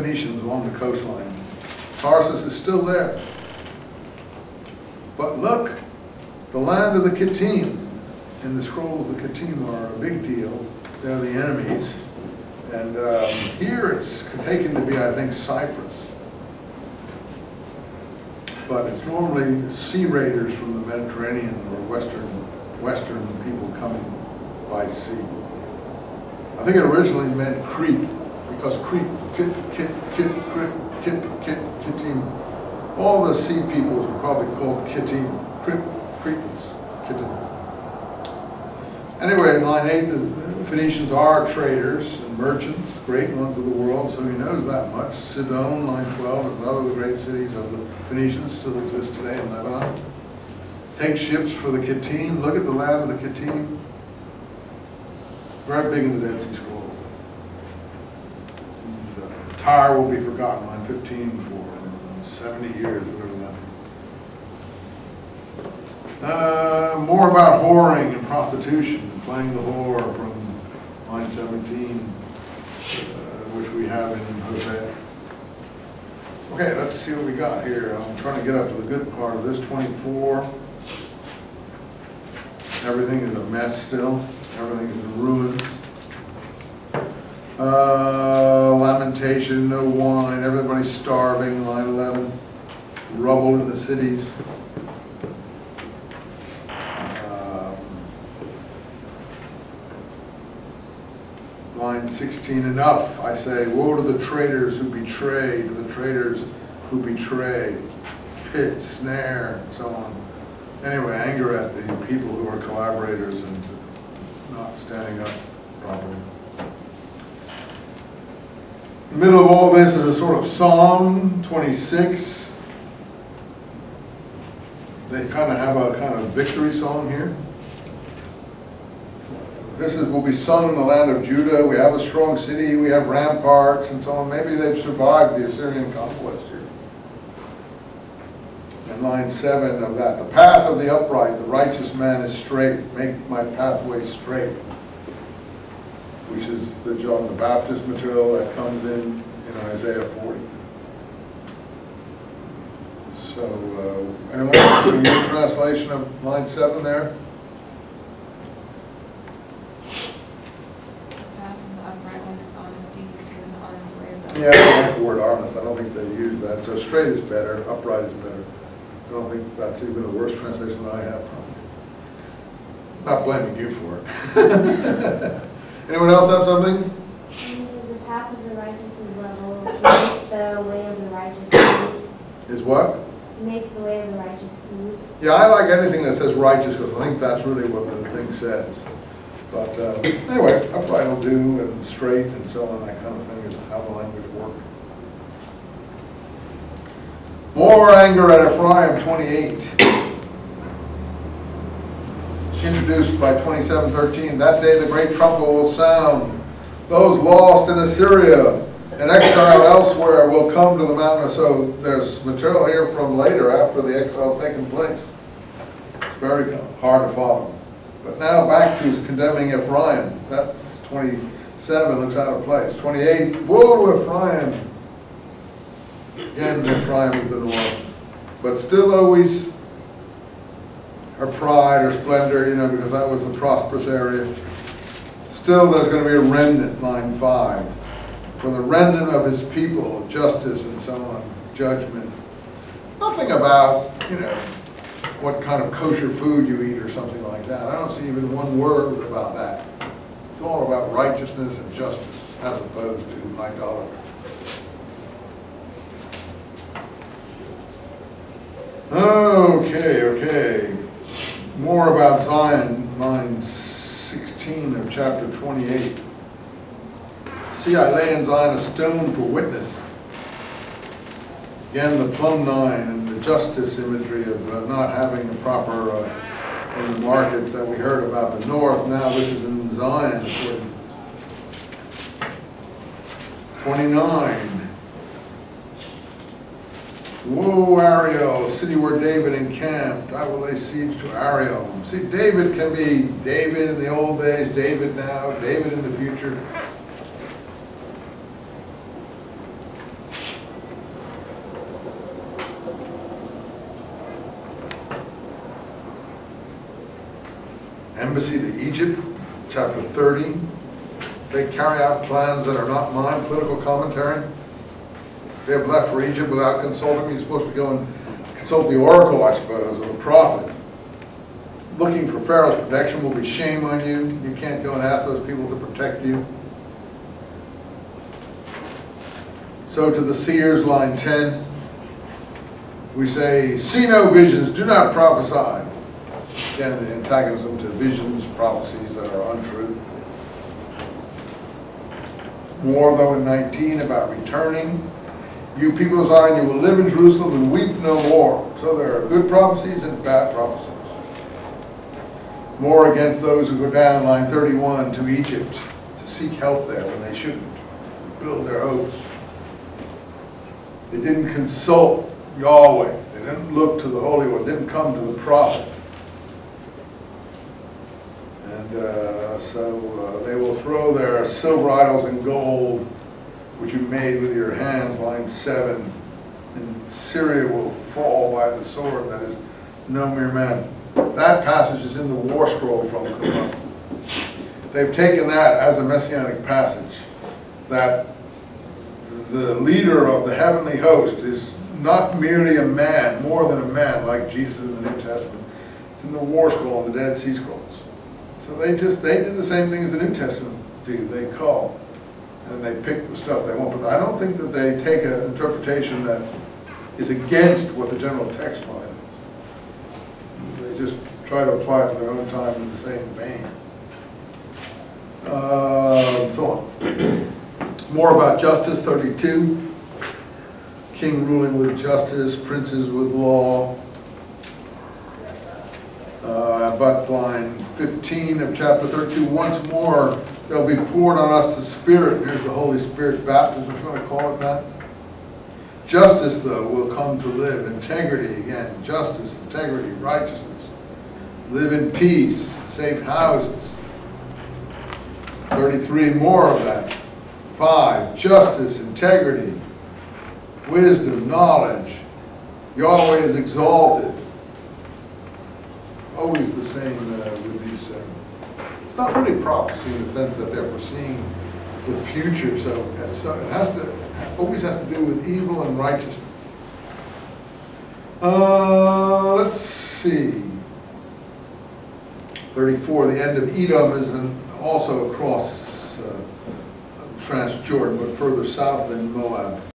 Phoenicians along the coastline. Tarsus is still there. But look, the land of the Kittim. In the scrolls, the Kittim are a big deal. They're the enemies. And here it's taken to be, I think, Cyprus. But it's normally sea raiders from the Mediterranean or Western people coming by sea. I think it originally meant Crete, because Crete, Kittim, all the sea peoples were probably called Kittim, Cretans, Kittim. Anyway, in line 8, the Phoenicians are traders and merchants, great ones of the world, so he knows that much. Sidon, line 12, is another of the great cities of the Phoenicians, still exists today in Lebanon. Take ships for the Kittim. Look at the land of the Kittim. Very big in the Dead Sea Scrolls. Tyre will be forgotten, line 15, for 70 years, whatever that. More about whoring and prostitution, playing the whore from line 17, which we have in Hosea. Okay, let's see what we got here. I'm trying to get up to the good part of this, 24. Everything is a mess still. Everything is in ruins. Lamentation, no wine, everybody's starving, line 11. Rubble in the cities. Line 16, enough, I say, woe to the traitors who betray, to the traitors who betray, pit, snare, and so on. Anyway, anger at the people who are collaborators and not standing up properly. In the middle of all this is a sort of Psalm 26. They kind of have a kind of victory song here. This will be sung in the land of Judah. We have a strong city, we have ramparts and so on. Maybe they've survived the Assyrian conquest here. And line 7 of that, the path of the upright, the righteous man is straight. Make my pathway straight. Which is the John the Baptist material that comes in Isaiah 40. So, anyone have a new translation of line 7 there? Yeah, I don't like the word honest. I don't think they use that. So straight is better, upright is better. I don't think that's even a worse translation than I have, probably. Not blaming you for it. Anyone else have something? The path of the righteous is level, make the way of the righteous smooth. Is what? Make the way of the righteous smooth. Yeah, I like anything that says righteous because I think that's really what the thing says. But anyway, upright will do, and straight and so on, that kind of thing is how the language works. More anger at Ephraim, 28. Introduced by 27:13. That day the great trumpet will sound. Those lost in Assyria and exiled elsewhere will come to the mountain. So there's material here from later after the exile's taken place. It's very hard to follow. But now back to condemning Ephraim. That's 27, looks out of place. 28, woe to Ephraim. Again, Ephraim is the north. But still always her pride, her splendor, because that was the prosperous area. Still there's going to be a remnant, line 5. For the remnant of his people, justice and so on, judgment. Nothing about, what kind of kosher food you eat or something like that. I don't see even one word about that. It's all about righteousness and justice as opposed to idolatry. Okay. More about Zion, line 16 of chapter 28. See, I lay in Zion a stone for witness. Again, the plumb line and the justice imagery of not having the proper in the markets that we heard about the north. Now this is in Zion. 29. Woe, Ariel, city where David encamped. I will lay siege to Ariel. See, David can be David in the old days, David now, David in the future. embassy to Egypt, chapter 30. They carry out plans that are not mine, political commentary. They have left for Egypt without consulting me. You're supposed to go and consult the oracle, I suppose, or the prophet. Looking for Pharaoh's protection will be shame on you. You can't go and ask those people to protect you. So to the seers, line 10, we say, see no visions, do not prophesy. Again, the antagonism to visions, prophecies that are untrue. More, though, in 19 about returning. You people of Zion, you will live in Jerusalem and weep no more. So there are good prophecies and bad prophecies. More against those who go down, line 31, to Egypt to seek help there when they shouldn't, build their hopes. They didn't consult Yahweh. They didn't look to the Holy One. They didn't come to the prophet. And so they will throw their silver idols and gold, which you made with your hands, line 7. And Syria will fall by the sword, that is no mere man. That passage is in the war scroll from Qumran. They've taken that as a messianic passage, that the leader of the heavenly host is not merely a man, more than a man, like Jesus in the New Testament. It's in the war scroll and the Dead Sea Scrolls. So they did the same thing as the New Testament do. They call and they pick the stuff they want. But I don't think that they take an interpretation that is against what the general text line is. They just try to apply it to their own time in the same vein. So on. More about justice, 32. King ruling with justice, princes with law. But line 15 of chapter 32, once more there'll be poured on us the Spirit. Here's the Holy Spirit baptism, if you want to call it that. Justice, though, will come to live. Integrity, again, justice, integrity, righteousness. Live in peace, safe houses. 33, more of that. 5, justice, integrity, wisdom, knowledge. Yahweh is exalted. Always the same with these. It's not really prophecy in the sense that they're foreseeing the future. So it always has to do with evil and righteousness. Let's see. 34. The end of Edom is also across Transjordan, but further south than Moab.